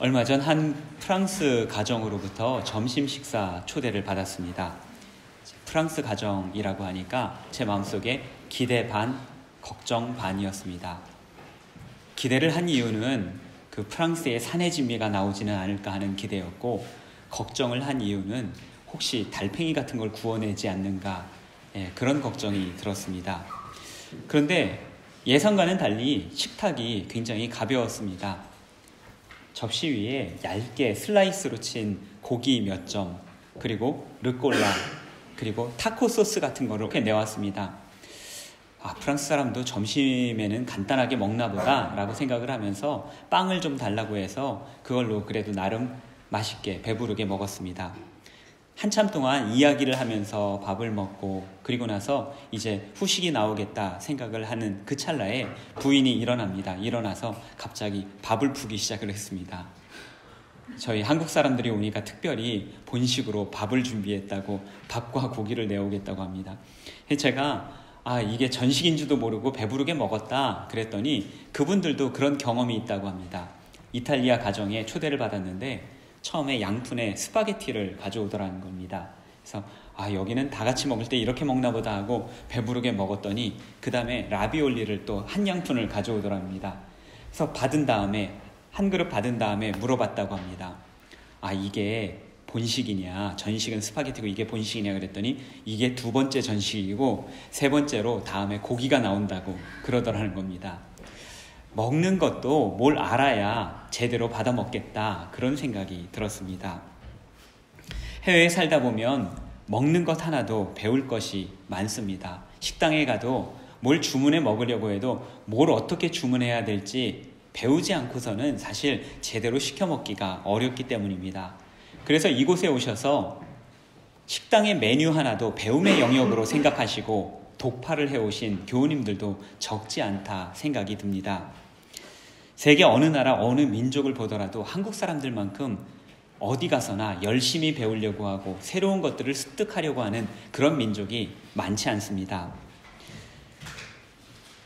얼마 전 한 프랑스 가정으로부터 점심 식사 초대를 받았습니다. 프랑스 가정이라고 하니까 제 마음속에 기대 반, 걱정 반이었습니다. 기대를 한 이유는 그 프랑스의 사내 진미가 나오지는 않을까 하는 기대였고, 걱정을 한 이유는 혹시 달팽이 같은 걸 구워내지 않는가, 그런 걱정이 들었습니다. 그런데 예상과는 달리 식탁이 굉장히 가벼웠습니다. 접시 위에 얇게 슬라이스로 친 고기 몇 점, 그리고 르꼴라, 그리고 타코 소스 같은 거를 이렇게 내왔습니다. 프랑스 사람도 점심에는 간단하게 먹나 보다 라고 생각을 하면서 빵을 좀 달라고 해서 그걸로 그래도 나름 맛있게 배부르게 먹었습니다. 한참 동안 이야기를 하면서 밥을 먹고, 그리고 나서 이제 후식이 나오겠다 생각을 하는 그 찰나에 부인이 일어납니다. 일어나서 갑자기 밥을 푸기 시작을 했습니다. 저희 한국 사람들이 오니까 특별히 본식으로 밥을 준비했다고, 밥과 고기를 내오겠다고 합니다. 제가 이게 전식인지도 모르고 배부르게 먹었다 그랬더니 그분들도 그런 경험이 있다고 합니다. 이탈리아 가정에 초대를 받았는데 처음에 양푼에 스파게티를 가져오더라는 겁니다. 그래서 여기는 다 같이 먹을 때 이렇게 먹나 보다 하고 배부르게 먹었더니 그 다음에 라비올리를 또 한 양푼을 가져오더랍니다. 그래서 한 그릇 받은 다음에 물어봤다고 합니다. 이게 본식이냐, 전식은 스파게티고 이게 본식이냐 그랬더니 이게 두 번째 전식이고 세 번째로 다음에 고기가 나온다고 그러더라는 겁니다. 먹는 것도 뭘 알아야 제대로 받아 먹겠다, 그런 생각이 들었습니다. 해외에 살다 보면 먹는 것 하나도 배울 것이 많습니다. 식당에 가도 뭘 주문해 먹으려고 해도 뭘 어떻게 주문해야 될지 배우지 않고서는 사실 제대로 시켜 먹기가 어렵기 때문입니다. 그래서 이곳에 오셔서 식당의 메뉴 하나도 배움의 영역으로 생각하시고 독파를 해오신 교우님들도 적지 않다 생각이 듭니다. 세계 어느 나라 어느 민족을 보더라도 한국 사람들만큼 어디 가서나 열심히 배우려고 하고 새로운 것들을 습득하려고 하는 그런 민족이 많지 않습니다.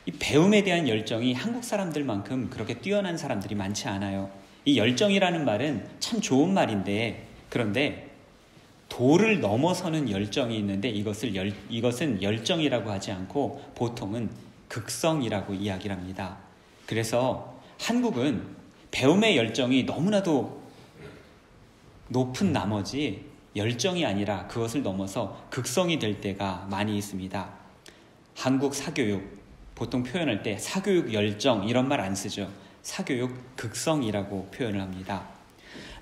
이 배움에 대한 열정이 한국 사람들만큼 그렇게 뛰어난 사람들이 많지 않아요. 이 열정이라는 말은 참 좋은 말인데, 그런데 도를 넘어서는 열정이 있는데 이것은 열정이라고 하지 않고 보통은 극성이라고 이야기를 합니다. 그래서 한국은 배움의 열정이 너무나도 높은 나머지 열정이 아니라 그것을 넘어서 극성이 될 때가 많이 있습니다. 한국 사교육, 보통 표현할 때 사교육 열정 이런 말 안 쓰죠. 사교육 극성이라고 표현을 합니다.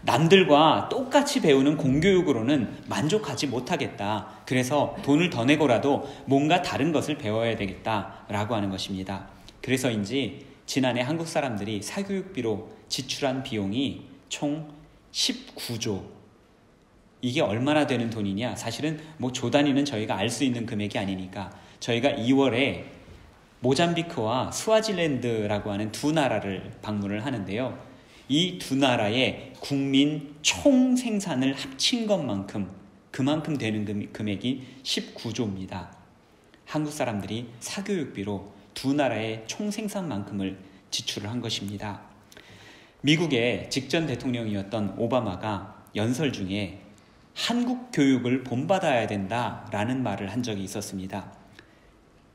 남들과 똑같이 배우는 공교육으로는 만족하지 못하겠다. 그래서 돈을 더 내고라도 뭔가 다른 것을 배워야 되겠다라고 하는 것입니다. 그래서인지 지난해 한국 사람들이 사교육비로 지출한 비용이 총 19조. 이게 얼마나 되는 돈이냐? 사실은 조 단위는 저희가 알 수 있는 금액이 아니니까 저희가 2월에 모잠비크와 스와질랜드라고 하는 두 나라를 방문을 하는데요. 이 두 나라의 국민 총 생산을 합친 것만큼 그만큼 되는 금액이 19조입니다. 한국 사람들이 사교육비로 두 나라의 총 생산만큼을 지출을 한 것입니다. 미국의 직전 대통령이었던 오바마가 연설 중에 한국 교육을 본받아야 된다라는 말을 한 적이 있었습니다.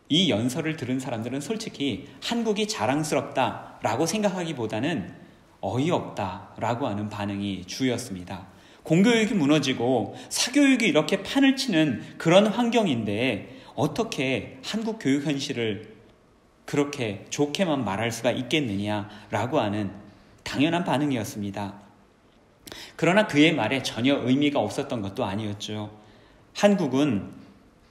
이 연설을 들은 사람들은 솔직히 한국이 자랑스럽다라고 생각하기보다는 어이없다라고 하는 반응이 주였습니다. 공교육이 무너지고 사교육이 이렇게 판을 치는 그런 환경인데 어떻게 한국 교육 현실을 그렇게 좋게만 말할 수가 있겠느냐라고 하는 당연한 반응이었습니다. 그러나 그의 말에 전혀 의미가 없었던 것도 아니었죠. 한국은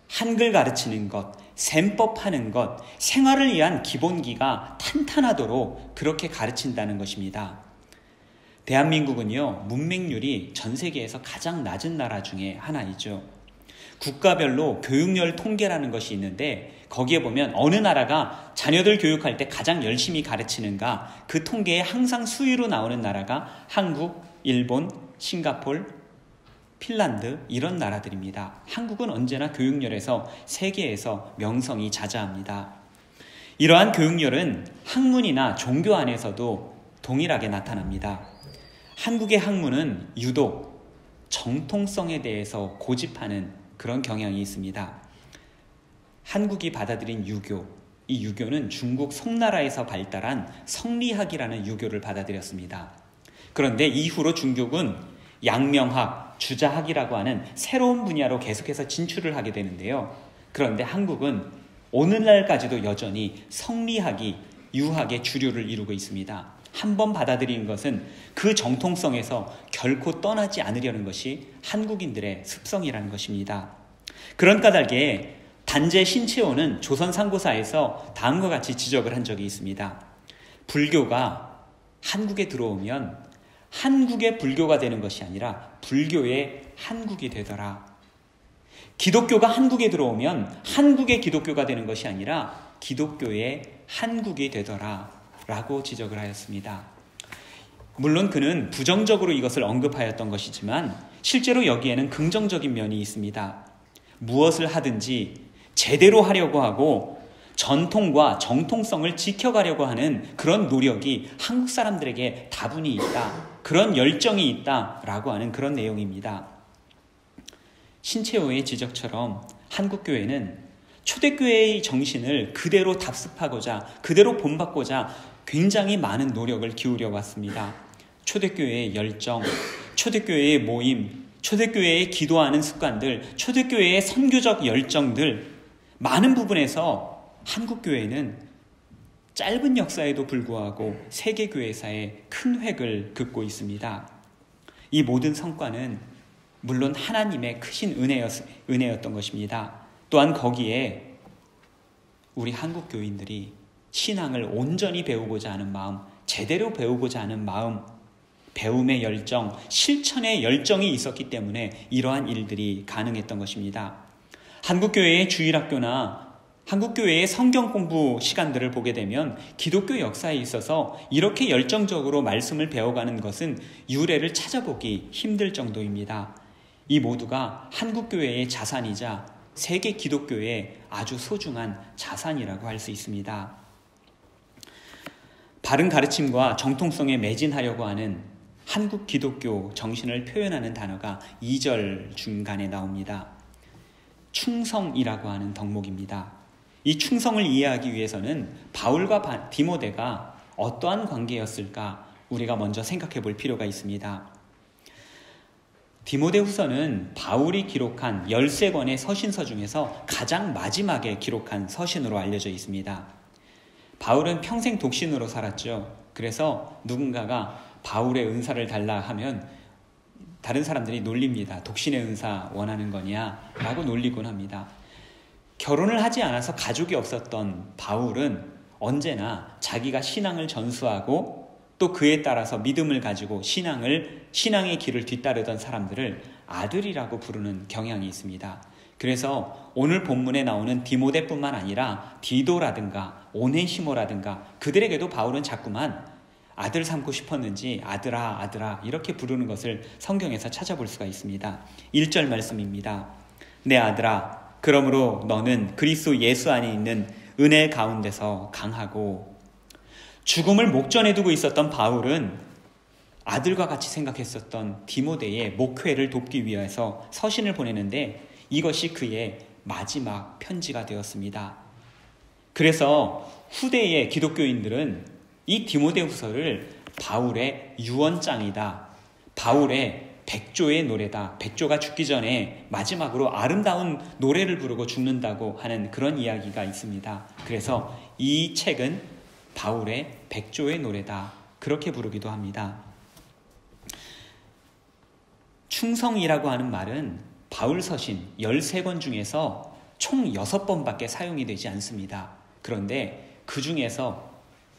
한글 가르치는 것, 셈법 하는 것, 생활을 위한 기본기가 탄탄하도록 그렇게 가르친다는 것입니다. 대한민국은요, 문맹률이 전 세계에서 가장 낮은 나라 중에 하나이죠. 국가별로 교육열 통계라는 것이 있는데 거기에 보면 어느 나라가 자녀들 교육할 때 가장 열심히 가르치는가, 그 통계에 항상 수위로 나오는 나라가 한국, 일본, 싱가폴, 핀란드 이런 나라들입니다. 한국은 언제나 교육열에서 세계에서 명성이 자자합니다. 이러한 교육열은 학문이나 종교 안에서도 동일하게 나타납니다. 한국의 학문은 유독 정통성에 대해서 고집하는 그런 경향이 있습니다. 한국이 받아들인 유교, 이 유교는 중국 송나라에서 발달한 성리학이라는 유교를 받아들였습니다. 그런데 이후로 중국은 양명학, 주자학이라고 하는 새로운 분야로 계속해서 진출을 하게 되는데요. 그런데 한국은 오늘날까지도 여전히 성리학이 유학의 주류를 이루고 있습니다. 한번 받아들인 것은 그 정통성에서 결코 떠나지 않으려는 것이 한국인들의 습성이라는 것입니다. 그런 까닭에 단재 신채호는 조선상고사에서 다음과 같이 지적을 한 적이 있습니다. 불교가 한국에 들어오면 한국의 불교가 되는 것이 아니라 불교의 한국이 되더라. 기독교가 한국에 들어오면 한국의 기독교가 되는 것이 아니라 기독교의 한국이 되더라 라고 지적을 하였습니다. 물론 그는 부정적으로 이것을 언급하였던 것이지만 실제로 여기에는 긍정적인 면이 있습니다. 무엇을 하든지 제대로 하려고 하고 전통과 정통성을 지켜가려고 하는 그런 노력이 한국 사람들에게 다분히 있다. 그런 열정이 있다라고 하는 그런 내용입니다. 신채호의 지적처럼 한국교회는 초대교회의 정신을 그대로 답습하고자, 그대로 본받고자 굉장히 많은 노력을 기울여 왔습니다. 초대교회의 열정, 초대교회의 모임, 초대교회의 기도하는 습관들, 초대교회의 선교적 열정들, 많은 부분에서 한국교회는 짧은 역사에도 불구하고 세계교회사에 큰 획을 긋고 있습니다. 이 모든 성과는 물론 하나님의 크신 은혜였던 것입니다. 또한 거기에 우리 한국교인들이 신앙을 온전히 배우고자 하는 마음, 제대로 배우고자 하는 마음, 배움의 열정, 실천의 열정이 있었기 때문에 이러한 일들이 가능했던 것입니다. 한국교회의 주일학교나 한국교회의 성경 공부 시간들을 보게 되면 기독교 역사에 있어서 이렇게 열정적으로 말씀을 배워가는 것은 유래를 찾아보기 힘들 정도입니다. 이 모두가 한국교회의 자산이자 세계 기독교의 아주 소중한 자산이라고 할 수 있습니다. 바른 가르침과 정통성에 매진하려고 하는 한국 기독교 정신을 표현하는 단어가 2절 중간에 나옵니다. 충성이라고 하는 덕목입니다. 이 충성을 이해하기 위해서는 바울과 디모데가 어떠한 관계였을까 우리가 먼저 생각해 볼 필요가 있습니다. 디모데후서는 바울이 기록한 13권의 서신서 중에서 가장 마지막에 기록한 서신으로 알려져 있습니다. 바울은 평생 독신으로 살았죠. 그래서 누군가가 바울의 은사를 달라 하면 다른 사람들이 놀립니다. 독신의 은사 원하는 거냐? 라고 놀리곤 합니다. 결혼을 하지 않아서 가족이 없었던 바울은 언제나 자기가 신앙을 전수하고 또 그에 따라서 믿음을 가지고 신앙의 길을 뒤따르던 사람들을 아들이라고 부르는 경향이 있습니다. 그래서 오늘 본문에 나오는 디모데뿐만 아니라 디도라든가 오네시모라든가 그들에게도 바울은 자꾸만 아들 삼고 싶었는지 아들아 아들아 이렇게 부르는 것을 성경에서 찾아볼 수가 있습니다. 1절 말씀입니다. 내 아들아 그러므로 너는 그리스도 예수 안에 있는 은혜 가운데서 강하고. 죽음을 목전에 두고 있었던 바울은 아들과 같이 생각했었던 디모데의 목회를 돕기 위해서 서신을 보내는데 이것이 그의 마지막 편지가 되었습니다. 그래서 후대의 기독교인들은 이 디모데후서를 바울의 유언장이다, 바울의 백조의 노래다, 백조가 죽기 전에 마지막으로 아름다운 노래를 부르고 죽는다고 하는 그런 이야기가 있습니다. 그래서 이 책은 바울의 백조의 노래다, 그렇게 부르기도 합니다. 충성이라고 하는 말은 바울 서신 13권 중에서 총 6번밖에 사용이 되지 않습니다. 그런데 그 중에서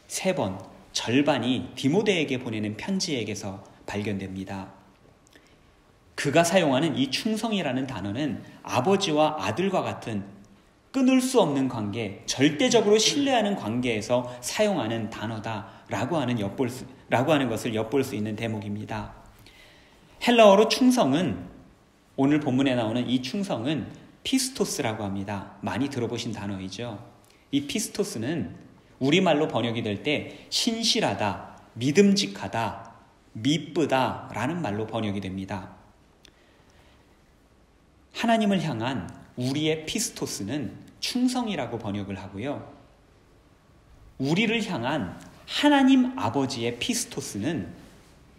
3번, 절반이 디모데에게 보내는 편지에게서 발견됩니다. 그가 사용하는 이 충성이라는 단어는 아버지와 아들과 같은 끊을 수 없는 관계, 절대적으로 신뢰하는 관계에서 사용하는 단어다라고 하는 것을 엿볼 수 있는 대목입니다. 헬라어로 충성은, 오늘 본문에 나오는 이 충성은 피스토스라고 합니다. 많이 들어보신 단어이죠. 이 피스토스는 우리말로 번역이 될 때 신실하다, 믿음직하다, 미쁘다라는 말로 번역이 됩니다. 하나님을 향한 우리의 피스토스는 충성이라고 번역을 하고요. 우리를 향한 하나님 아버지의 피스토스는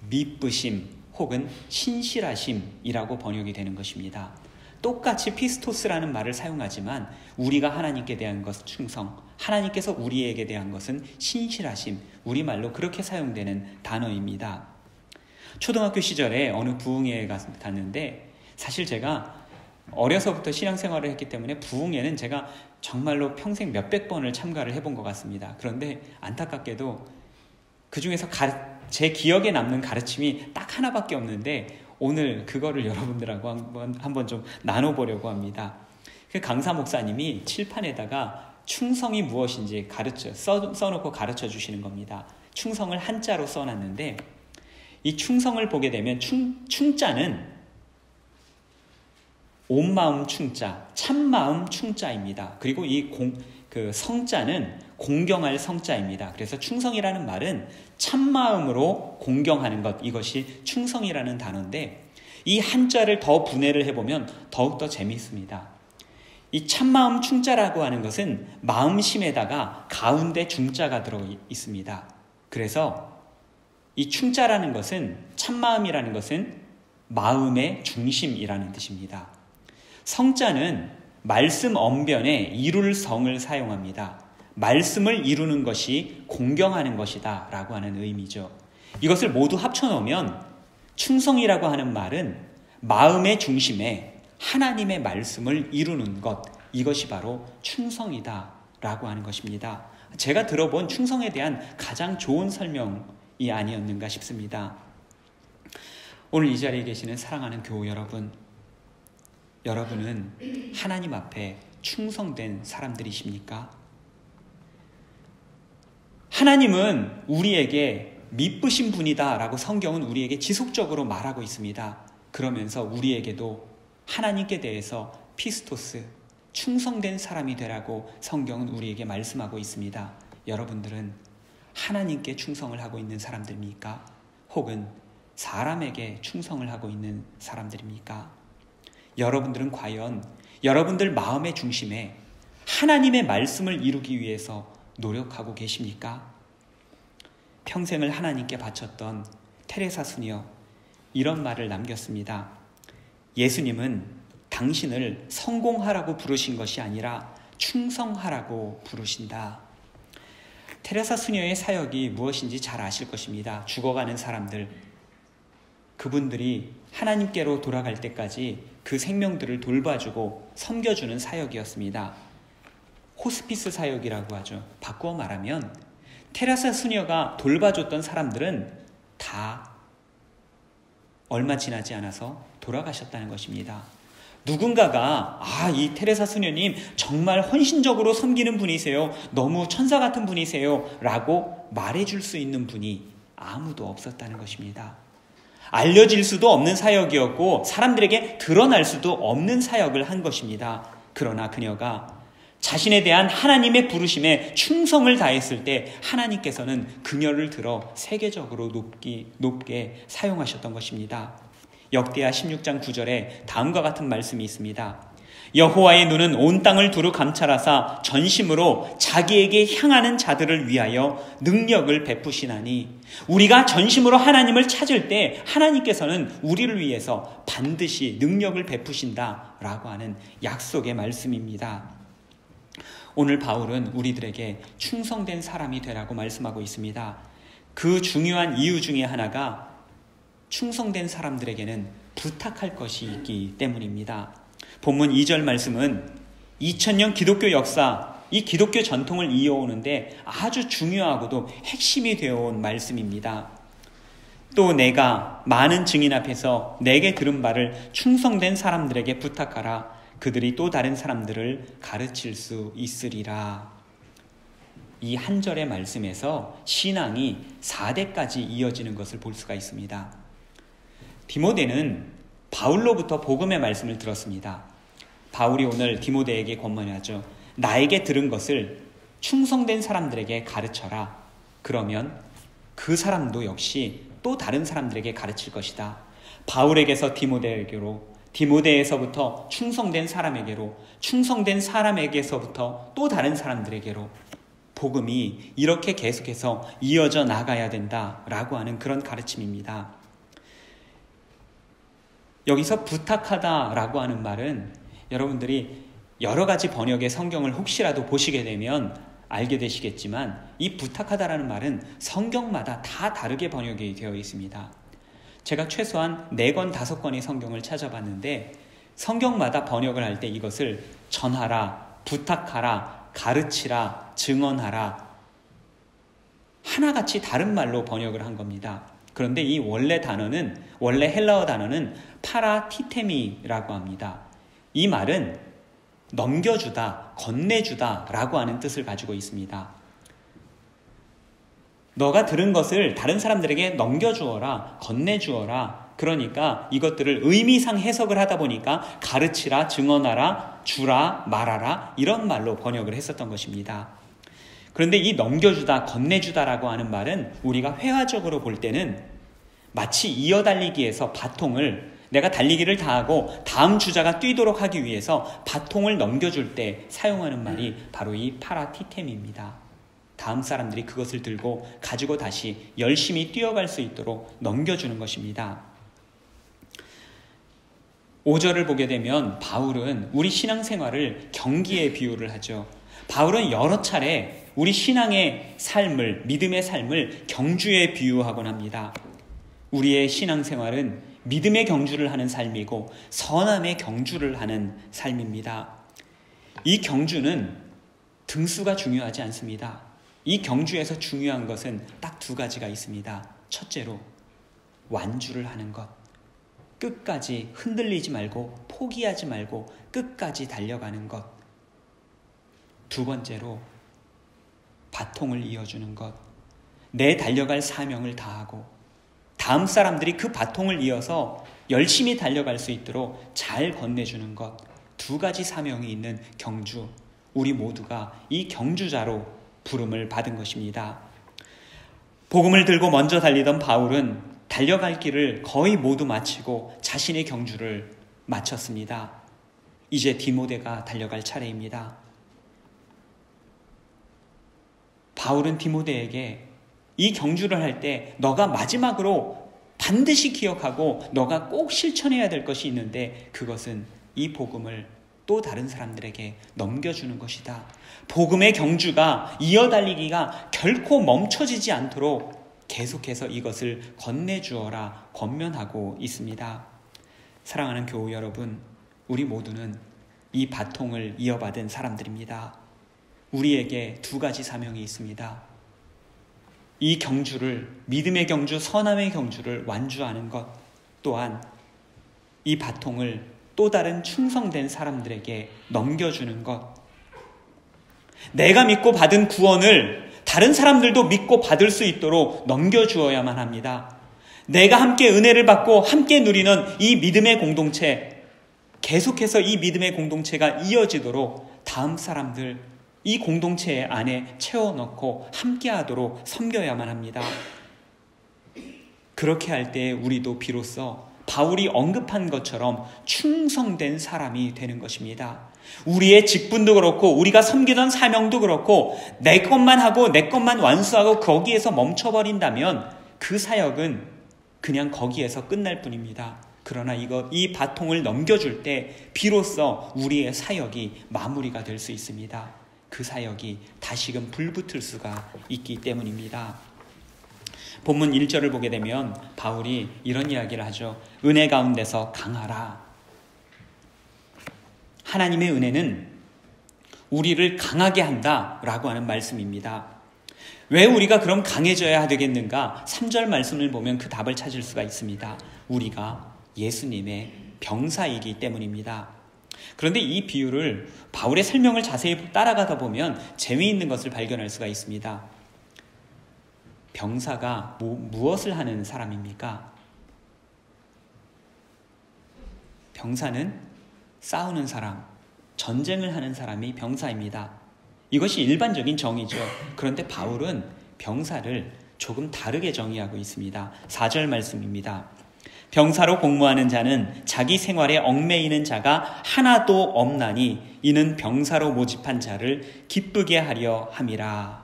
미쁘심 혹은 신실하심이라고 번역이 되는 것입니다. 똑같이 피스토스라는 말을 사용하지만 우리가 하나님께 대한 것은 충성, 하나님께서 우리에게 대한 것은 신실하심, 우리말로 그렇게 사용되는 단어입니다. 초등학교 시절에 어느 부흥회에 갔는데 사실 제가 어려서부터 신앙생활을 했기 때문에 부흥회는 제가 정말로 평생 몇백 번을 참가를 해본 것 같습니다. 그런데 안타깝게도 그 중에서 제 기억에 남는 가르침이 딱 하나밖에 없는데 오늘 그거를 여러분들하고 한번 좀 나눠보려고 합니다. 그 강사 목사님이 칠판에다가 충성이 무엇인지 써놓고 가르쳐 주시는 겁니다. 충성을 한자로 써놨는데 이 충성을 보게 되면 충자는 온 마음 충자, 참마음 충자입니다. 그리고 그 성자는 공경할 성자입니다. 그래서 충성이라는 말은 참마음으로 공경하는 것, 이것이 충성이라는 단어인데 이 한자를 더 분해를 해보면 더욱더 재미있습니다. 이 참마음 충자라고 하는 것은 마음심에다가 가운데 중자가 들어 있습니다. 그래서 이 충자라는 것은, 참마음이라는 것은 마음의 중심이라는 뜻입니다. 성자는 말씀 언변에 이룰 성을 사용합니다. 말씀을 이루는 것이 공경하는 것이다 라고 하는 의미죠. 이것을 모두 합쳐놓으면 충성이라고 하는 말은 마음의 중심에 하나님의 말씀을 이루는 것, 이것이 바로 충성이다 라고 하는 것입니다. 제가 들어본 충성에 대한 가장 좋은 설명이 아니었는가 싶습니다. 오늘 이 자리에 계시는 사랑하는 교우 여러분, 여러분은 하나님 앞에 충성된 사람들이십니까? 하나님은 우리에게 미쁘신 분이다 라고 성경은 우리에게 지속적으로 말하고 있습니다. 그러면서 우리에게도 하나님께 대해서 피스토스, 충성된 사람이 되라고 성경은 우리에게 말씀하고 있습니다. 여러분들은 하나님께 충성을 하고 있는 사람들입니까? 혹은 사람에게 충성을 하고 있는 사람들입니까? 여러분들은 과연 여러분들 마음의 중심에 하나님의 말씀을 이루기 위해서 노력하고 계십니까? 평생을 하나님께 바쳤던 테레사 수녀, 이런 말을 남겼습니다. 예수님은 당신을 성공하라고 부르신 것이 아니라 충성하라고 부르신다. 테레사 수녀의 사역이 무엇인지 잘 아실 것입니다. 죽어가는 사람들, 그분들이 하나님께로 돌아갈 때까지 그 생명들을 돌봐주고 섬겨주는 사역이었습니다. 호스피스 사역이라고 하죠. 바꾸어 말하면 테레사 수녀가 돌봐줬던 사람들은 다 얼마 지나지 않아서 돌아가셨다는 것입니다. 누군가가 이 테레사 수녀님 정말 헌신적으로 섬기는 분이세요, 너무 천사 같은 분이세요 라고 말해줄 수 있는 분이 아무도 없었다는 것입니다. 알려질 수도 없는 사역이었고 사람들에게 드러날 수도 없는 사역을 한 것입니다. 그러나 그녀가 자신에 대한 하나님의 부르심에 충성을 다했을 때 하나님께서는 그녀를 들어 세계적으로 높게 사용하셨던 것입니다. 역대하 16장 9절에 다음과 같은 말씀이 있습니다. 여호와의 눈은 온 땅을 두루 감찰하사 전심으로 자기에게 향하는 자들을 위하여 능력을 베푸시나니, 우리가 전심으로 하나님을 찾을 때 하나님께서는 우리를 위해서 반드시 능력을 베푸신다라고 하는 약속의 말씀입니다. 오늘 바울은 우리들에게 충성된 사람이 되라고 말씀하고 있습니다. 그 중요한 이유 중에 하나가 충성된 사람들에게는 부탁할 것이 있기 때문입니다. 본문 2절 말씀은 2000년 기독교 역사, 이 기독교 전통을 이어오는데 아주 중요하고도 핵심이 되어온 말씀입니다. 또 내가 많은 증인 앞에서 내게 들은 바를 충성된 사람들에게 부탁하라. 그들이 또 다른 사람들을 가르칠 수 있으리라. 이 한 절의 말씀에서 신앙이 4대까지 이어지는 것을 볼 수가 있습니다. 디모데는 바울로부터 복음의 말씀을 들었습니다. 바울이 오늘 디모데에게 권면하죠. 나에게 들은 것을 충성된 사람들에게 가르쳐라. 그러면 그 사람도 역시 또 다른 사람들에게 가르칠 것이다. 바울에게서 디모데에게로, 디모데에서부터 충성된 사람에게로, 충성된 사람에게서부터 또 다른 사람들에게로 복음이 이렇게 계속해서 이어져 나가야 된다라고 하는 그런 가르침입니다. 여기서 부탁하다라고 하는 말은 여러분들이 여러 가지 번역의 성경을 혹시라도 보시게 되면 알게 되시겠지만 이 부탁하다라는 말은 성경마다 다 다르게 번역이 되어 있습니다. 제가 최소한 4권, 5권의 성경을 찾아봤는데 성경마다 번역을 할 때 이것을 전하라, 부탁하라, 가르치라, 증언하라 하나같이 다른 말로 번역을 한 겁니다. 그런데 이 원래 헬라어 단어는 파라티테미라고 합니다. 이 말은 넘겨주다, 건네주다 라고 하는 뜻을 가지고 있습니다. 너가 들은 것을 다른 사람들에게 넘겨주어라, 건네주어라. 그러니까 이것들을 의미상 해석을 하다 보니까 가르치라, 증언하라, 주라, 말하라 이런 말로 번역을 했었던 것입니다. 그런데 이 넘겨주다, 건네주다라고 하는 말은 우리가 회화적으로 볼 때는 마치 이어달리기에서 바통을 내가 달리기를 다하고 다음 주자가 뛰도록 하기 위해서 바통을 넘겨줄 때 사용하는 말이 바로 이 파라티템입니다. 다음 사람들이 그것을 들고 가지고 다시 열심히 뛰어갈 수 있도록 넘겨주는 것입니다. 5절을 보게 되면 바울은 우리 신앙생활을 경기에 비유를 하죠. 바울은 여러 차례 우리 신앙의 삶을, 믿음의 삶을 경주에 비유하곤 합니다. 우리의 신앙생활은 믿음의 경주를 하는 삶이고 선함의 경주를 하는 삶입니다. 이 경주는 등수가 중요하지 않습니다. 이 경주에서 중요한 것은 딱 2가지가 있습니다. 첫째로 완주를 하는 것. 끝까지 흔들리지 말고 포기하지 말고 끝까지 달려가는 것. 2번째로 바통을 이어주는 것. 내 달려갈 사명을 다하고 다음 사람들이 그 바통을 이어서 열심히 달려갈 수 있도록 잘 건네주는 것. 2가지 사명이 있는 경주. 우리 모두가 이 경주자로 부름을 받은 것입니다. 복음을 들고 먼저 달리던 바울은 달려갈 길을 거의 모두 마치고 자신의 경주를 마쳤습니다. 이제 디모데가 달려갈 차례입니다. 바울은 디모데에게 이 경주를 할 때 너가 마지막으로 반드시 기억하고 너가 꼭 실천해야 될 것이 있는데 그것은 이 복음을 또 다른 사람들에게 넘겨주는 것이다. 복음의 경주가 이어달리기가 결코 멈춰지지 않도록 계속해서 이것을 건네주어라 권면하고 있습니다. 사랑하는 교우 여러분, 우리 모두는 이 바통을 이어받은 사람들입니다. 우리에게 2가지 사명이 있습니다. 이 경주를, 믿음의 경주, 선함의 경주를 완주하는 것, 또한 이 바통을 또 다른 충성된 사람들에게 넘겨주는 것. 내가 믿고 받은 구원을 다른 사람들도 믿고 받을 수 있도록 넘겨주어야만 합니다. 내가 함께 은혜를 받고 함께 누리는 이 믿음의 공동체, 계속해서 이 믿음의 공동체가 이어지도록 다음 사람들, 이 공동체 안에 채워넣고 함께하도록 섬겨야만 합니다. 그렇게 할 때 우리도 비로소 바울이 언급한 것처럼 충성된 사람이 되는 것입니다. 우리의 직분도 그렇고 우리가 섬기던 사명도 그렇고 내 것만 하고 내 것만 완수하고 거기에서 멈춰버린다면 그 사역은 그냥 거기에서 끝날 뿐입니다. 그러나 이 바통을 넘겨줄 때 비로소 우리의 사역이 마무리가 될 수 있습니다. 그 사역이 다시금 불붙을 수가 있기 때문입니다. 본문 1절을 보게 되면 바울이 이런 이야기를 하죠. 은혜 가운데서 강하라. 하나님의 은혜는 우리를 강하게 한다라고 하는 말씀입니다. 왜 우리가 그럼 강해져야 되겠는가? 3절 말씀을 보면 그 답을 찾을 수가 있습니다. 우리가 예수님의 병사이기 때문입니다. 그런데 이 비유를 바울의 설명을 자세히 따라가다 보면 재미있는 것을 발견할 수가 있습니다. 병사가 무엇을 하는 사람입니까? 병사는 싸우는 사람, 전쟁을 하는 사람이 병사입니다. 이것이 일반적인 정의죠. 그런데 바울은 병사를 조금 다르게 정의하고 있습니다. 4절 말씀입니다. 병사로 복무하는 자는 자기 생활에 얽매이는 자가 하나도 없나니 이는 병사로 모집한 자를 기쁘게 하려 함이라.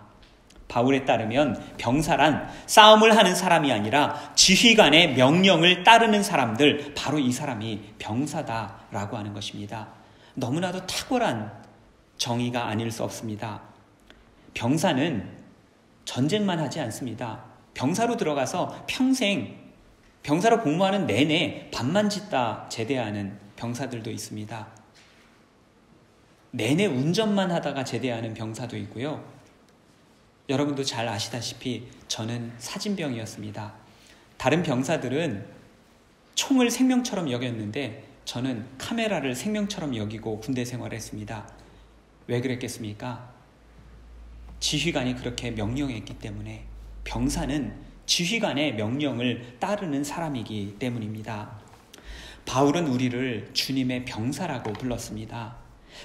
바울에 따르면 병사란 싸움을 하는 사람이 아니라 지휘관의 명령을 따르는 사람들, 바로 이 사람이 병사다라고 하는 것입니다. 너무나도 탁월한 정의가 아닐 수 없습니다. 병사는 전쟁만 하지 않습니다. 병사로 들어가서 평생 병사로 복무하는 내내 밥만 짓다 제대하는 병사들도 있습니다. 내내 운전만 하다가 제대하는 병사도 있고요. 여러분도 잘 아시다시피 저는 사진병이었습니다. 다른 병사들은 총을 생명처럼 여겼는데 저는 카메라를 생명처럼 여기고 군대 생활을 했습니다. 왜 그랬겠습니까? 지휘관이 그렇게 명령했기 때문에. 병사는 지휘관의 명령을 따르는 사람이기 때문입니다. 바울은 우리를 주님의 병사라고 불렀습니다.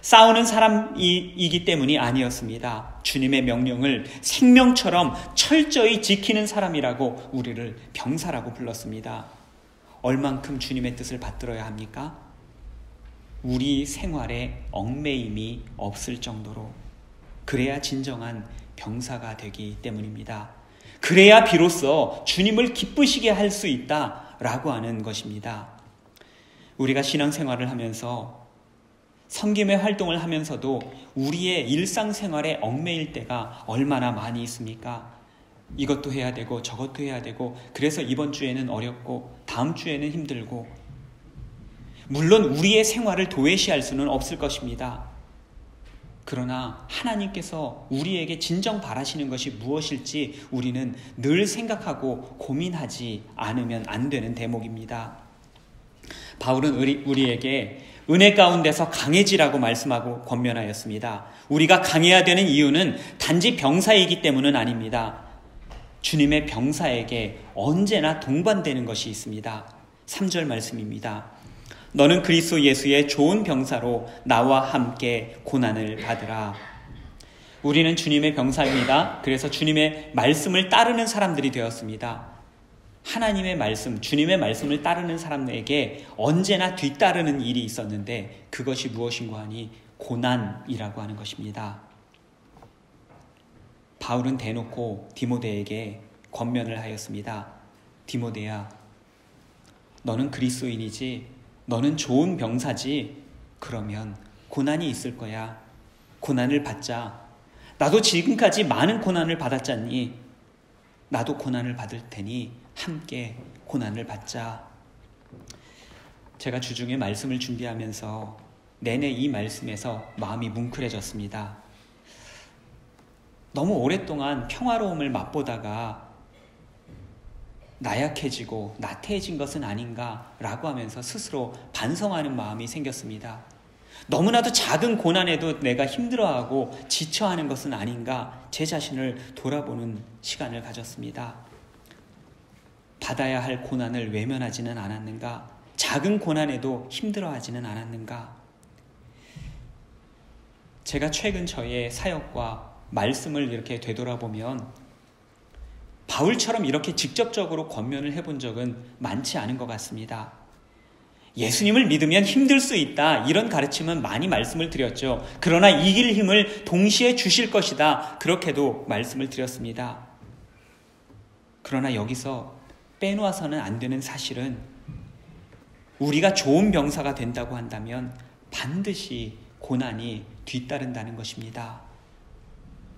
싸우는 사람이기 때문이 아니었습니다. 주님의 명령을 생명처럼 철저히 지키는 사람이라고 우리를 병사라고 불렀습니다. 얼만큼 주님의 뜻을 받들어야 합니까? 우리 생활에 얽매임이 없을 정도로. 그래야 진정한 병사가 되기 때문입니다. 그래야 비로소 주님을 기쁘시게 할 수 있다라고 하는 것입니다. 우리가 신앙생활을 하면서 섬김의 활동을 하면서도 우리의 일상생활에 얽매일 때가 얼마나 많이 있습니까? 이것도 해야 되고 저것도 해야 되고, 그래서 이번 주에는 어렵고 다음 주에는 힘들고. 물론 우리의 생활을 도외시할 수는 없을 것입니다. 그러나 하나님께서 우리에게 진정 바라시는 것이 무엇일지 우리는 늘 생각하고 고민하지 않으면 안 되는 대목입니다. 바울은 우리에게 은혜 가운데서 강해지라고 말씀하고 권면하였습니다. 우리가 강해야 되는 이유는 단지 병사이기 때문은 아닙니다. 주님의 병사에게 언제나 동반되는 것이 있습니다. 3절 말씀입니다. 너는 그리스도 예수의 좋은 병사로 나와 함께 고난을 받으라. 우리는 주님의 병사입니다. 그래서 주님의 말씀을 따르는 사람들이 되었습니다. 하나님의 말씀, 주님의 말씀을 따르는 사람에게 언제나 뒤따르는 일이 있었는데 그것이 무엇인가 하니 고난이라고 하는 것입니다. 바울은 대놓고 디모데에게 권면을 하였습니다. 디모데야, 너는 그리스도인이지, 너는 좋은 병사지. 그러면 고난이 있을 거야. 고난을 받자. 나도 지금까지 많은 고난을 받았잖니. 나도 고난을 받을 테니 함께 고난을 받자. 제가 주중에 말씀을 준비하면서 내내 이 말씀에서 마음이 뭉클해졌습니다. 너무 오랫동안 평화로움을 맛보다가 나약해지고 나태해진 것은 아닌가라고 하면서 스스로 반성하는 마음이 생겼습니다. 너무나도 작은 고난에도 내가 힘들어하고 지쳐하는 것은 아닌가, 제 자신을 돌아보는 시간을 가졌습니다. 받아야 할 고난을 외면하지는 않았는가? 작은 고난에도 힘들어하지는 않았는가? 제가 최근 저의 사역과 말씀을 이렇게 되돌아보면 바울처럼 이렇게 직접적으로 권면을 해본 적은 많지 않은 것 같습니다. 예수님을 믿으면 힘들 수 있다, 이런 가르침은 많이 말씀을 드렸죠. 그러나 이길 힘을 동시에 주실 것이다, 그렇게도 말씀을 드렸습니다. 그러나 여기서 빼놓아서는 안 되는 사실은 우리가 좋은 병사가 된다고 한다면 반드시 고난이 뒤따른다는 것입니다.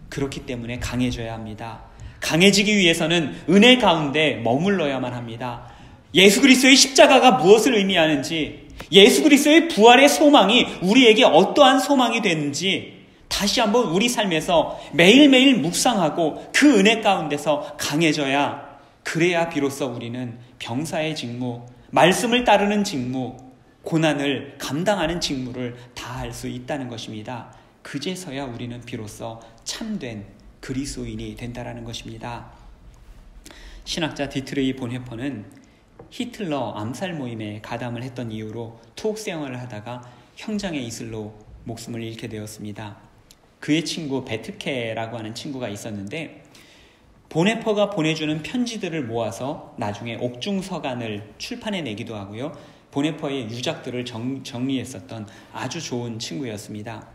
그렇기 때문에 강해져야 합니다. 강해지기 위해서는 은혜 가운데 머물러야만 합니다. 예수 그리스도의 십자가가 무엇을 의미하는지, 예수 그리스도의 부활의 소망이 우리에게 어떠한 소망이 되는지 다시 한번 우리 삶에서 매일매일 묵상하고 그 은혜 가운데서 강해져야, 그래야 비로소 우리는 병사의 직무, 말씀을 따르는 직무, 고난을 감당하는 직무를 다할 수 있다는 것입니다. 그제서야 우리는 비로소 참된 그리스도인이 된다라는 것입니다. 신학자 디트레이 본헤퍼는 히틀러 암살 모임에 가담을 했던 이유로 투옥 생활을 하다가 형장의 이슬로 목숨을 잃게 되었습니다. 그의 친구 베트케라고 하는 친구가 있었는데 보네퍼가 보내주는 편지들을 모아서 나중에 옥중서간을 출판해내기도 하고요. 보네퍼의 유작들을 정리했었던 아주 좋은 친구였습니다.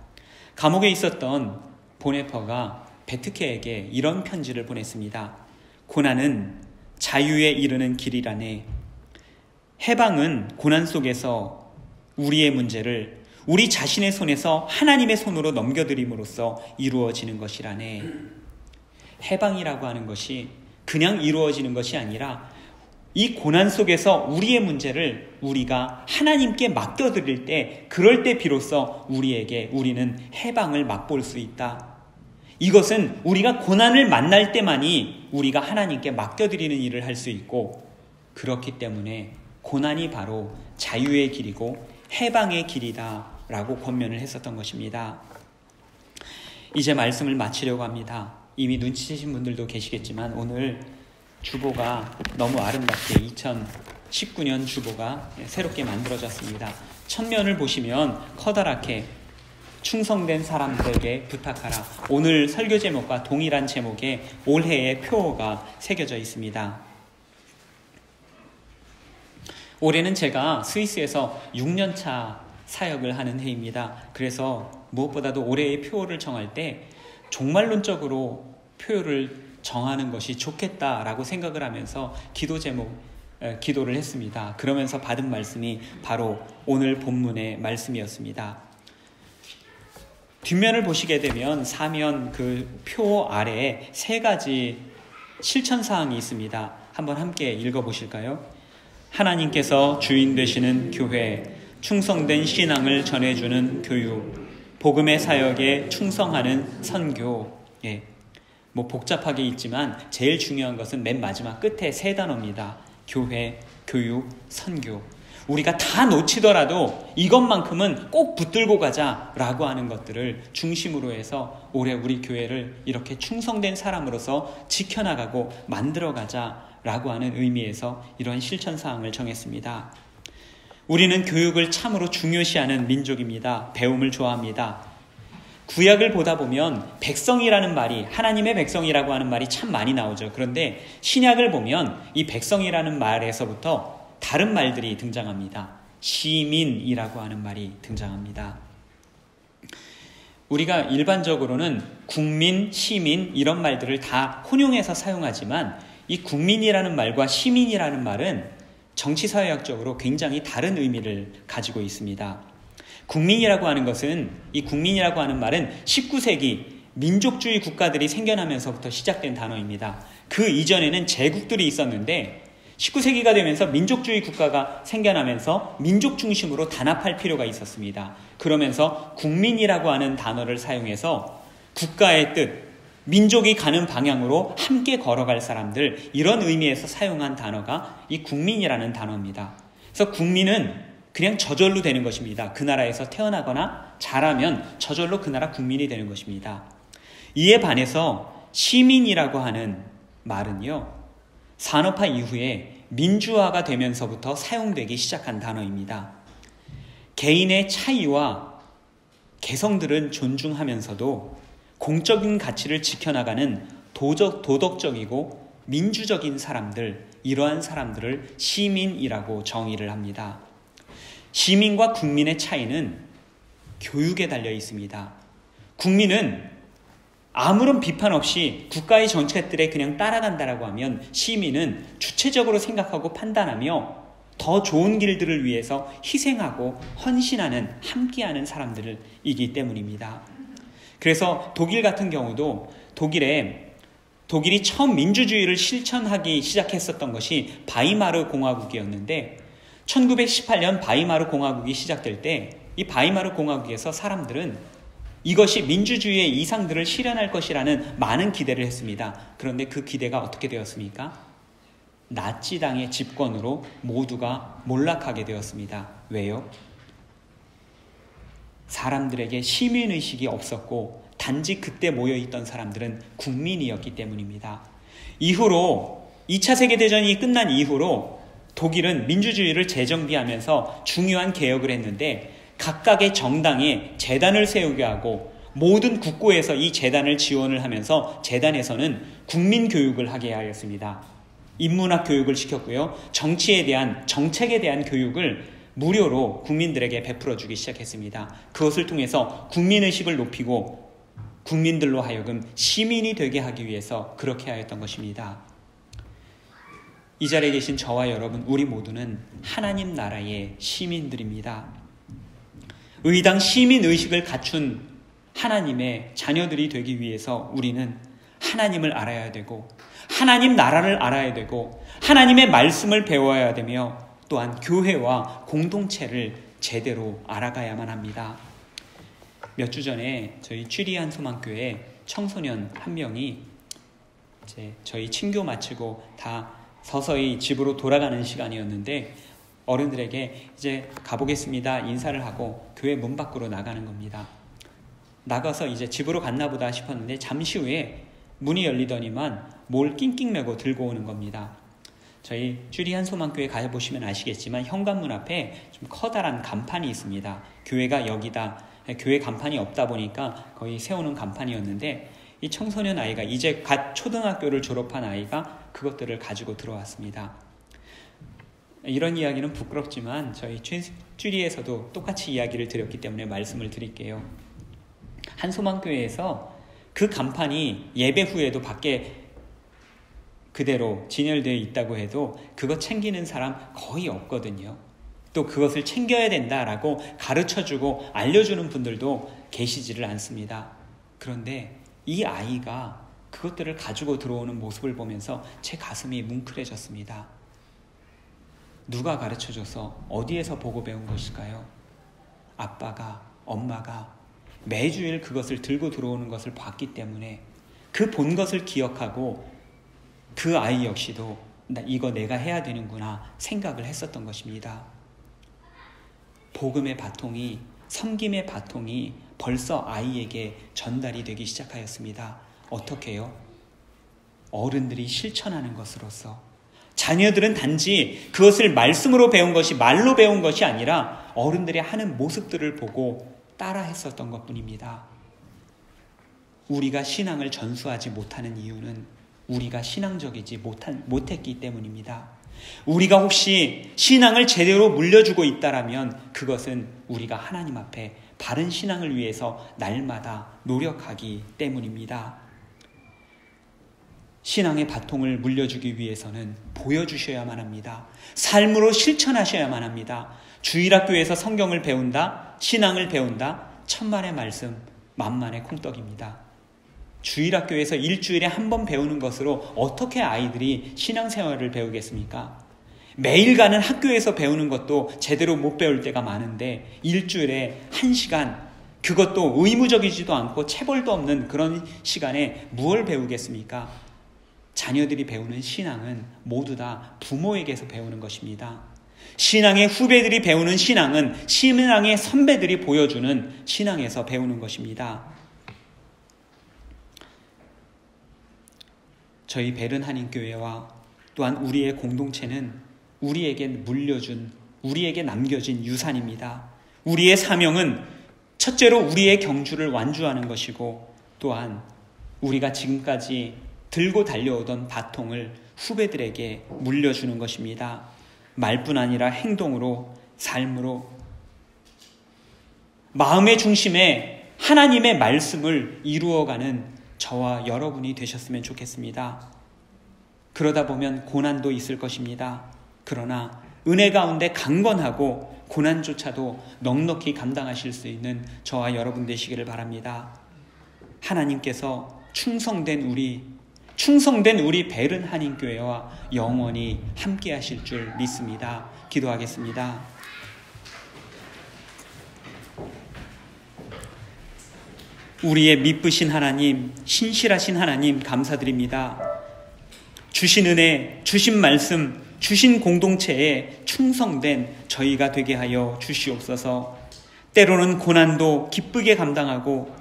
감옥에 있었던 보네퍼가 베트케에게 이런 편지를 보냈습니다. 고난은 자유에 이르는 길이라네. 해방은 고난 속에서 우리의 문제를 우리 자신의 손에서 하나님의 손으로 넘겨드림으로써 이루어지는 것이라네. 해방이라고 하는 것이 그냥 이루어지는 것이 아니라 이 고난 속에서 우리의 문제를 우리가 하나님께 맡겨드릴 때, 그럴 때 비로소 우리는 해방을 맛볼 수 있다. 이것은 우리가 고난을 만날 때만이 우리가 하나님께 맡겨드리는 일을 할 수 있고, 그렇기 때문에 고난이 바로 자유의 길이고 해방의 길이다 라고 권면을 했었던 것입니다. 이제 말씀을 마치려고 합니다. 이미 눈치채신 분들도 계시겠지만 오늘 주보가 너무 아름답게 2019년 주보가 새롭게 만들어졌습니다. 첫면을 보시면 커다랗게 충성된 사람들에게 부탁하라. 오늘 설교 제목과 동일한 제목의 올해의 표어가 새겨져 있습니다. 올해는 제가 스위스에서 6년차 사역을 하는 해입니다. 그래서 무엇보다도 올해의 표어를 정할 때 종말론적으로 표어를 정하는 것이 좋겠다라고 생각을 하면서 기도를 했습니다. 그러면서 받은 말씀이 바로 오늘 본문의 말씀이었습니다. 뒷면을 보시게 되면 사면 그 표 아래에 3가지 실천사항이 있습니다. 한번 함께 읽어보실까요? 하나님께서 주인 되시는 교회, 충성된 신앙을 전해주는 교육, 복음의 사역에 충성하는 선교. 복잡하게 있지만 제일 중요한 것은 맨 마지막 끝에 3단어입니다. 교회, 교육, 선교. 우리가 다 놓치더라도 이것만큼은 꼭 붙들고 가자라고 하는 것들을 중심으로 해서 올해 우리 교회를 이렇게 충성된 사람으로서 지켜나가고 만들어가자라고 하는 의미에서 이런 실천사항을 정했습니다. 우리는 교육을 참으로 중요시하는 민족입니다. 배움을 좋아합니다. 구약을 보다 보면 백성이라는 말이, 하나님의 백성이라고 하는 말이 참 많이 나오죠. 그런데 신약을 보면 이 백성이라는 말에서부터 다른 말들이 등장합니다. 시민이라고 하는 말이 등장합니다. 우리가 일반적으로는 국민, 시민 이런 말들을 다 혼용해서 사용하지만 이 국민이라는 말과 시민이라는 말은 정치사회학적으로 굉장히 다른 의미를 가지고 있습니다. 국민이라고 하는 것은, 이 국민이라고 하는 말은 19세기 민족주의 국가들이 생겨나면서부터 시작된 단어입니다. 그 이전에는 제국들이 있었는데 19세기가 되면서 민족주의 국가가 생겨나면서 민족 중심으로 단합할 필요가 있었습니다. 그러면서 국민이라고 하는 단어를 사용해서 국가의 뜻, 민족이 가는 방향으로 함께 걸어갈 사람들, 이런 의미에서 사용한 단어가 이 국민이라는 단어입니다. 그래서 국민은 그냥 저절로 되는 것입니다. 그 나라에서 태어나거나 자라면 저절로 그 나라 국민이 되는 것입니다. 이에 반해서 시민이라고 하는 말은요, 산업화 이후에 민주화가 되면서부터 사용되기 시작한 단어입니다. 개인의 차이와 개성들은 존중하면서도 공적인 가치를 지켜나가는 도덕적이고 민주적인 사람들, 이러한 사람들을 시민이라고 정의를 합니다. 시민과 국민의 차이는 교육에 달려 있습니다. 국민은 아무런 비판 없이 국가의 정책들에 그냥 따라간다라고 하면, 시민은 주체적으로 생각하고 판단하며 더 좋은 길들을 위해서 희생하고 헌신하는, 함께하는 사람들이기 때문입니다. 그래서 독일 같은 경우도 독일이 처음 민주주의를 실천하기 시작했었던 것이 바이마르 공화국이었는데 1918년 바이마르 공화국이 시작될 때 이 바이마르 공화국에서 사람들은 이것이 민주주의의 이상들을 실현할 것이라는 많은 기대를 했습니다. 그런데 그 기대가 어떻게 되었습니까? 나치당의 집권으로 모두가 몰락하게 되었습니다. 왜요? 사람들에게 시민의식이 없었고 단지 그때 모여있던 사람들은 국민이었기 때문입니다. 이후로 2차 세계대전이 끝난 이후로 독일은 민주주의를 재정비하면서 중요한 개혁을 했는데 각각의 정당에 재단을 세우게 하고 모든 국고에서 이 재단을 지원을 하면서 재단에서는 국민 교육을 하게 하였습니다. 인문학 교육을 시켰고요. 정치에 대한, 정책에 대한 교육을 무료로 국민들에게 베풀어 주기 시작했습니다. 그것을 통해서 국민의식을 높이고 국민들로 하여금 시민이 되게 하기 위해서 그렇게 하였던 것입니다. 이 자리에 계신 저와 여러분, 우리 모두는 하나님 나라의 시민들입니다. 의당 시민의식을 갖춘 하나님의 자녀들이 되기 위해서 우리는 하나님을 알아야 되고, 하나님 나라를 알아야 되고, 하나님의 말씀을 배워야 되며, 또한 교회와 공동체를 제대로 알아가야만 합니다. 몇 주 전에 저희 취리한 소망교회 청소년 한 명이 이제 저희 친교 마치고 다 서서히 집으로 돌아가는 시간이었는데, 어른들에게 이제 가보겠습니다 인사를 하고 교회 문 밖으로 나가는 겁니다. 나가서 이제 집으로 갔나 보다 싶었는데 잠시 후에 문이 열리더니만 뭘 낑낑 메고 들고 오는 겁니다. 저희 취리한 소망교회 가보시면 아시겠지만 현관문 앞에 좀 커다란 간판이 있습니다. 교회가 여기다. 교회 간판이 없다 보니까 거의 세우는 간판이었는데, 이 청소년 아이가, 이제 갓 초등학교를 졸업한 아이가 그것들을 가지고 들어왔습니다. 이런 이야기는 부끄럽지만 저희 취리에서도 똑같이 이야기를 드렸기 때문에 말씀을 드릴게요. 한 소망교회에서 그 간판이 예배 후에도 밖에 그대로 진열되어 있다고 해도 그거 챙기는 사람 거의 없거든요. 또 그것을 챙겨야 된다라고 가르쳐주고 알려주는 분들도 계시지를 않습니다. 그런데 이 아이가 그것들을 가지고 들어오는 모습을 보면서 제 가슴이 뭉클해졌습니다. 누가 가르쳐줘서 어디에서 보고 배운 것일까요? 아빠가, 엄마가 매주일 그것을 들고 들어오는 것을 봤기 때문에 그 본 것을 기억하고 그 아이 역시도 이거 내가 해야 되는구나 생각을 했었던 것입니다. 복음의 바통이, 섬김의 바통이 벌써 아이에게 전달이 되기 시작하였습니다. 어떻게요? 어른들이 실천하는 것으로서. 자녀들은 단지 그것을 말씀으로 배운 것이, 말로 배운 것이 아니라 어른들이 하는 모습들을 보고 따라 했었던 것뿐입니다. 우리가 신앙을 전수하지 못하는 이유는 우리가 신앙적이지 못했기 때문입니다. 우리가 혹시 신앙을 제대로 물려주고 있다라면 그것은 우리가 하나님 앞에 바른 신앙을 위해서 날마다 노력하기 때문입니다. 신앙의 바통을 물려주기 위해서는 보여주셔야만 합니다. 삶으로 실천하셔야만 합니다. 주일학교에서 성경을 배운다, 신앙을 배운다, 천만의 말씀, 만만의 콩떡입니다. 주일학교에서 일주일에 한 번 배우는 것으로 어떻게 아이들이 신앙생활을 배우겠습니까? 매일 가는 학교에서 배우는 것도 제대로 못 배울 때가 많은데 일주일에 1시간, 그것도 의무적이지도 않고 체벌도 없는 그런 시간에 무엇을 배우겠습니까? 자녀들이 배우는 신앙은 모두 다 부모에게서 배우는 것입니다. 신앙의 후배들이 배우는 신앙은 신앙의 선배들이 보여주는 신앙에서 배우는 것입니다. 저희 베른 한인교회와 또한 우리의 공동체는 우리에게 물려준, 우리에게 남겨진 유산입니다. 우리의 사명은 첫째로 우리의 경주를 완주하는 것이고, 또한 우리가 지금까지 들고 달려오던 바통을 후배들에게 물려주는 것입니다. 말뿐 아니라 행동으로, 삶으로, 마음의 중심에 하나님의 말씀을 이루어가는 저와 여러분이 되셨으면 좋겠습니다. 그러다 보면 고난도 있을 것입니다. 그러나 은혜 가운데 강건하고 고난조차도 넉넉히 감당하실 수 있는 저와 여러분 되시기를 바랍니다. 하나님께서 충성된 우리 베른 한인교회와 영원히 함께 하실 줄 믿습니다. 기도하겠습니다. 우리의 미쁘신 하나님, 신실하신 하나님 감사드립니다. 주신 은혜, 주신 말씀, 주신 공동체에 충성된 저희가 되게 하여 주시옵소서. 때로는 고난도 기쁘게 감당하고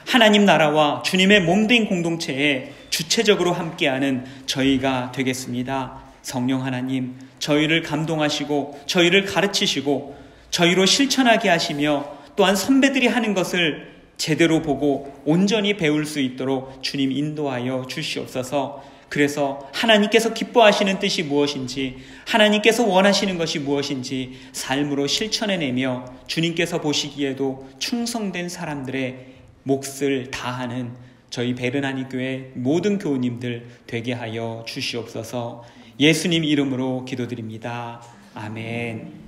하나님 나라와 주님의 몸된 공동체에 주체적으로 함께하는 저희가 되겠습니다. 성령 하나님, 저희를 감동하시고 저희를 가르치시고 저희로 실천하게 하시며, 또한 선배들이 하는 것을 제대로 보고 온전히 배울 수 있도록 주님 인도하여 주시옵소서. 그래서 하나님께서 기뻐하시는 뜻이 무엇인지, 하나님께서 원하시는 것이 무엇인지 삶으로 실천해내며 주님께서 보시기에도 충성된 사람들의 몫을 다하는 저희 베르나니 교회 모든 교우님들 되게 하여 주시옵소서. 예수님 이름으로 기도드립니다. 아멘.